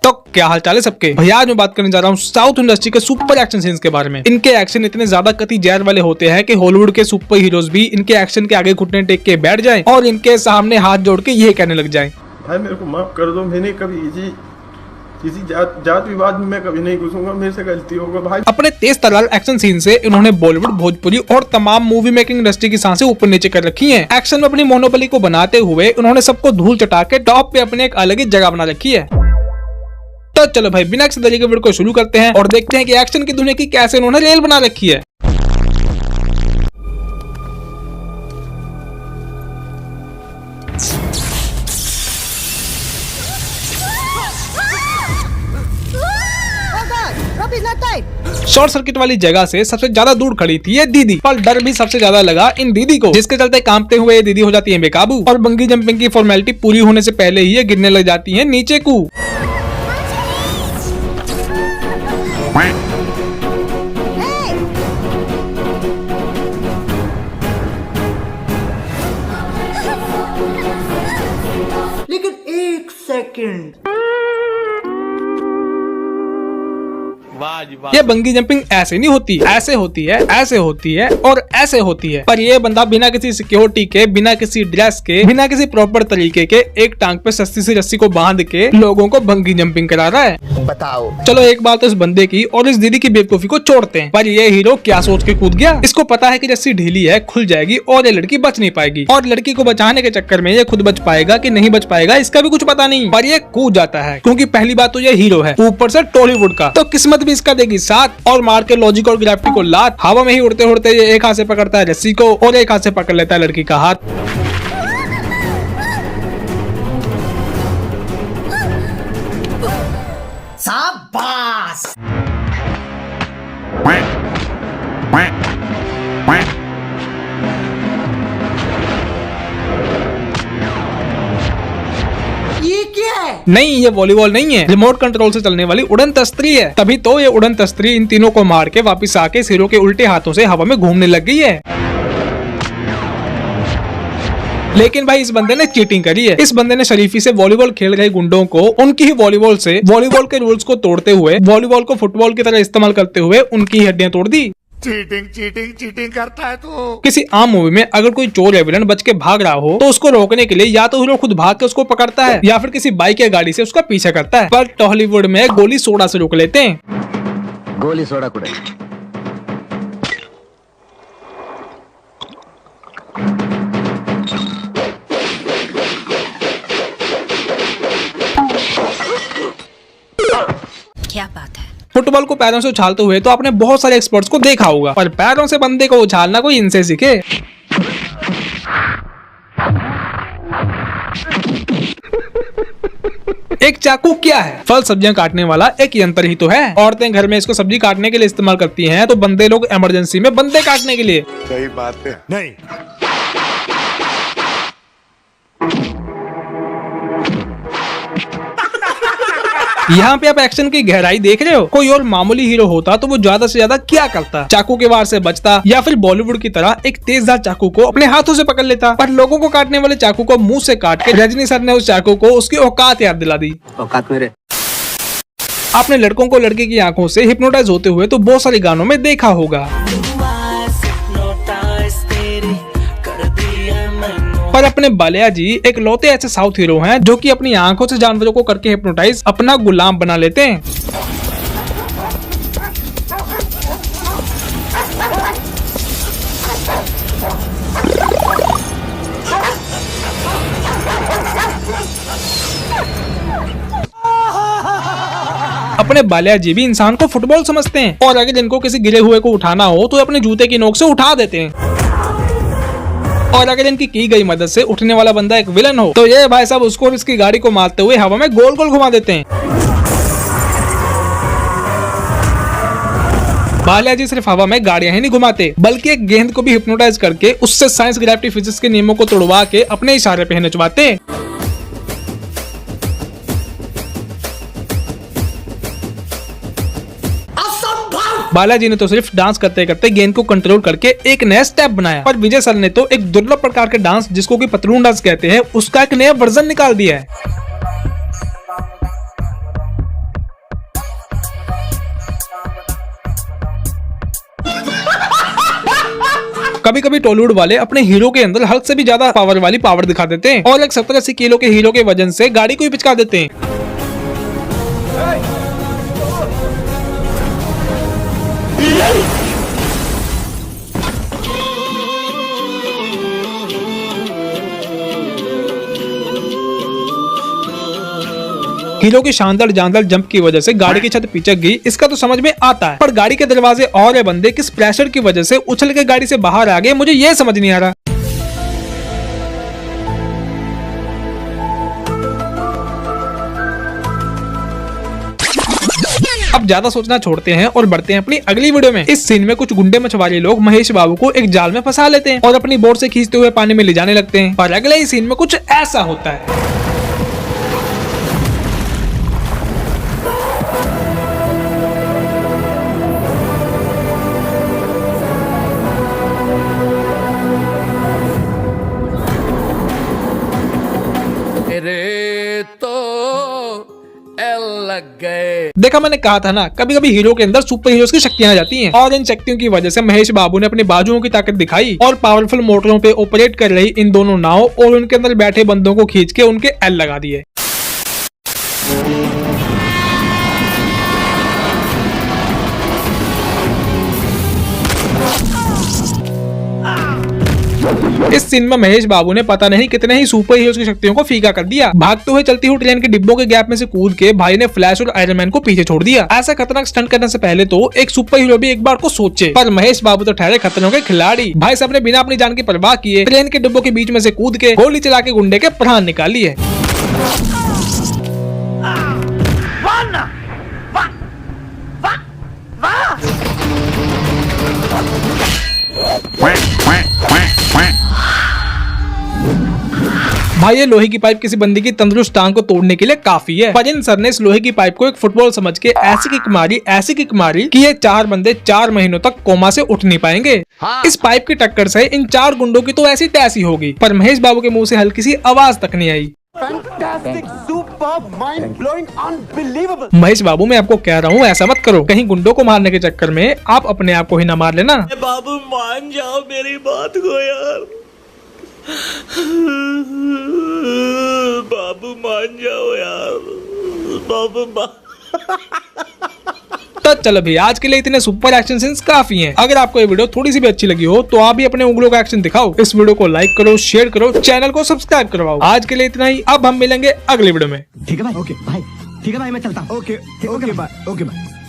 तो क्या हालचाल है सबके भैया। आज मैं बात करने जा रहा हूँ साउथ इंडस्ट्री के सुपर एक्शन सीन्स के बारे में। इनके एक्शन इतने ज्यादा कती जहर वाले होते हैं कि हॉलीवुड के सुपर हीरोज भी इनके एक्शन के आगे घुटने टेक के बैठ जाएं और इनके सामने हाथ जोड़ के ये कहने लग जाएं, भाई मेरे को माफ कर दो, मैंने कभी किसी जात विवाद में मैं कभी नहीं घुसूंगा, मेरे से गलती होगा भाई। अपने तेज तर्रार एक्शन सीन से इन्होंने बॉलीवुड, भोजपुरी और तमाम मूवी मेकिंग इंडस्ट्री की सांसें ऊपर नीचे कर रखी हैं। एक्शन में अपनी मोनोपोली को बनाते हुए उन्होंने सबको धूल चटा के टॉप पे अपने एक अलग ही जगह बना रखी है। तो चलो भाई बिना किसी तरीके वीडियो को शुरू करते हैं और देखते हैं कि एक्शन की दुनिया की कैसे उन्होंने रेल बना रखी है। शॉर्ट सर्किट वाली जगह से सबसे ज्यादा दूर खड़ी थी ये दीदी, पर डर भी सबसे ज्यादा लगा इन दीदी को, जिसके चलते कांपते हुए ये दीदी हो जाती है बेकाबू और बंगी जंपिंग की फॉर्मेलिटी पूरी होने से पहले ही ये गिरने लग जाती है नीचे को। लेकिन एक सेकंड, ये बंगी जंपिंग ऐसे नहीं होती, ऐसे होती है, ऐसे होती है और ऐसे होती है। पर ये बंदा बिना किसी सिक्योरिटी के, बिना किसी ड्रेस के, बिना किसी प्रॉपर तरीके के एक टांग पे सस्ती सी रस्सी को बांध के लोगों को बंगी जंपिंग करा रहा है। बताओ। चलो एक बात तो इस बंदे की और इस दीदी की बेवकूफी को छोड़ते हैं, पर ये हीरो क्या सोच के कूद गया। इसको पता है कि रस्सी ढीली है, खुल जाएगी और ये लड़की बच नहीं पाएगी, और लड़की को बचाने के चक्कर में ये खुद बच पाएगा कि नहीं बच पाएगा इसका भी कुछ पता नहीं, पर ये कूद जाता है क्योंकि पहली बात तो ये हीरो है, ऊपर से टॉलीवुड का, तो किस्मत भी इसका देगी साथ। और मार के लॉजिक और ग्रेविटी को लात, हवा में ही उड़ते उड़ते ये एक हाथ से पकड़ता है रस्सी को और एक हाथ से पकड़ लेता है लड़की का हाथ। शाबाश। ये क्या है? नहीं, ये वॉलीबॉल नहीं है, रिमोट कंट्रोल से चलने वाली उड़न तस्त्री है। तभी तो ये उड़न तस्त्री इन तीनों को मार के वापस आके हीरो के उल्टे हाथों से हवा में घूमने लग गई है। लेकिन भाई इस बंदे ने चीटिंग करी है। इस बंदे ने शरीफी से वॉलीबॉल खेल रहे गुंडों को उनकी ही वॉलीबॉल से वॉलीबॉल के रूल्स को तोड़ते हुए, वॉलीबॉल को फुटबॉल की तरह इस्तेमाल करते हुए उनकी हड्डियां तोड़ दी। चीटिंग करता है तो। किसी आम मूवी में अगर कोई चोर या विलन बच के भाग रहा हो तो उसको रोकने के लिए या तो हीरो खुद भाग के उसको पकड़ता है या फिर किसी बाइक या गाड़ी से उसका पीछा करता है, पर टॉलीवुड में गोली सोडा से रोक लेते हैं। गोली सोडा कुड़े। क्या बात है। फुटबॉल को पैरों से उछालते हुए तो आपने बहुत सारे एक्सपर्ट्स को देखा होगा, पर पैरों से बंदे को उछालना कोई इनसे सीखे। एक चाकू क्या है? फल सब्जियां काटने वाला एक यंत्र ही तो है। औरतें घर में इसको सब्जी काटने के लिए इस्तेमाल करती हैं, तो बंदे लोग इमरजेंसी में बंदे काटने के लिए। सही बात है। नहीं। यहाँ पे आप एक्शन की गहराई देख रहे हो। कोई और मामूली हीरो होता तो वो ज्यादा से ज्यादा क्या करता? चाकू के वार से बचता या फिर बॉलीवुड की तरह एक तेजधार चाकू को अपने हाथों से पकड़ लेता। पर लोगों को काटने वाले चाकू को मुंह से काट के रजनी सर ने उस चाकू को उसकी औकात याद दिला दी। औकात मेरे। आपने लड़कों को लड़के की आंखों से हिप्नोटाइज होते हुए तो बहुत सारे गानों में देखा होगा, पर अपने बालिया जी एक लौते ऐसे साउथ हीरो हैं जो कि अपनी आंखों से जानवरों को करके हिप्नोटाइज अपना गुलाम बना लेते हैं। अपने बालिया जी भी इंसान को फुटबॉल समझते हैं और अगर इनको किसी गिरे हुए को उठाना हो तो अपने जूते की नोक से उठा देते हैं, और अगर इनकी की गई मदद से उठने वाला बंदा एक विलन हो तो ये भाई साहब उसको और इसकी गाड़ी को मारते हुए हवा में गोल गोल घुमा देते हैं। बालिया जी सिर्फ हवा में गाड़ियां ही नहीं घुमाते, बल्कि एक गेंद को भी हिप्नोटाइज करके उससे साइंस, ग्रेविटी, फिजिक्स के नियमों को तोड़वा के अपने इशारे पे नचवाते हैं। बालाजी ने तो सिर्फ डांस करते करते गेंद को कंट्रोल करके एक नया स्टेप बनाया, पर विजय सर ने तो एक दुर्लभ प्रकार के डांस जिसको कि पतलून डांस कहते हैं उसका एक नया वर्जन निकाल दिया है। कभी कभी टॉलीवुड वाले अपने हीरो के अंदर हल्क से भी ज्यादा पावर वाली पावर दिखा देते हैं और एक 70-80 किलो के हीरो के वजन से गाड़ी को ही पिचका देते हैं। हीरो की शानदार जानदार जंप की वजह से गाड़ी की छत पिचक गई, इसका तो समझ में आता है, पर गाड़ी के दरवाजे और ये बंदे किस प्रेशर की वजह से उछल के गाड़ी से बाहर आ गए, मुझे ये समझ नहीं आ रहा। अब ज्यादा सोचना छोड़ते हैं और बढ़ते हैं अपनी अगली वीडियो में। इस सीन में कुछ गुंडे मछुआरे लोग महेश बाबू को एक जाल में फंसा लेते हैं और अपनी बोट से खींचते हुए पानी में ले जाने लगते हैं, पर अगले ही सीन में कुछ ऐसा होता है। देखा, मैंने कहा था ना, कभी कभी हीरो के अंदर सुपर हीरोज की शक्तियां आ जाती हैं और इन शक्तियों की वजह से महेश बाबू ने अपनी बाजुओं की ताकत दिखाई और पावरफुल मोटरों पे ऑपरेट कर रही इन दोनों नाव और उनके अंदर बैठे बंदों को खींच के उनके एल लगा दिए। इस सीन में महेश बाबू ने पता नहीं कितने ही सुपर हीरोज की शक्तियों को फीका कर दिया। भागते हुए चलती हुई ट्रेन के डिब्बों के गैप में से कूद के भाई ने फ्लैश और आयरन मैन को पीछे छोड़ दिया। ऐसा खतरनाक स्टंट करने से पहले तो एक सुपर हीरो भी एक बार को सोचे, पर महेश बाबू तो ठहरे खतरों के खिलाड़ी। भाई साहब ने बिना अपनी जान की परवाह किए ट्रेन के डिब्बों के बीच में से कूद के गोली चला के गुंडे के प्राण निकाल लिए। भाई ये लोहे की पाइप किसी बंदी की तंदुरुस्त टांग को तोड़ने के लिए काफी है, पर इन सर ने इस लोहे की पाइप को एक फुटबॉल समझ के ऐसी किक मारी कि ये 4 बंदे 4 महीनों तक कोमा से उठ नहीं पाएंगे। इस पाइप की टक्कर से इन 4 गुंडों की तो ऐसी तैसी होगी, पर महेश बाबू के मुंह से हल्की सी आवाज तक नहीं आई। Fantastic, superb, mind-blowing, unbelievable. Mahesh बाबू, मैं आपको कह रहा हूँ ऐसा मत करो, कहीं गुंडों को मारने के चक्कर में आप अपने आप को ही न मार लेना। बाबू मान जाओ मेरी बात को यार, बाबू मान जाओ यार, बाबू तो चलो भी आज के लिए इतने सुपर एक्शन सीन्स काफी हैं। अगर आपको ये वीडियो थोड़ी सी भी अच्छी लगी हो तो आप भी अपने उंगलियों का एक्शन दिखाओ। इस वीडियो को लाइक करो, शेयर करो, चैनल को सब्सक्राइब करवाओ। आज के लिए इतना ही, अब हम मिलेंगे अगले वीडियो में। ठीक है भाई, ओके भाई, ठीक है भाई, मैं चलता हूँ। Okay, okay, bye. Okay, bye.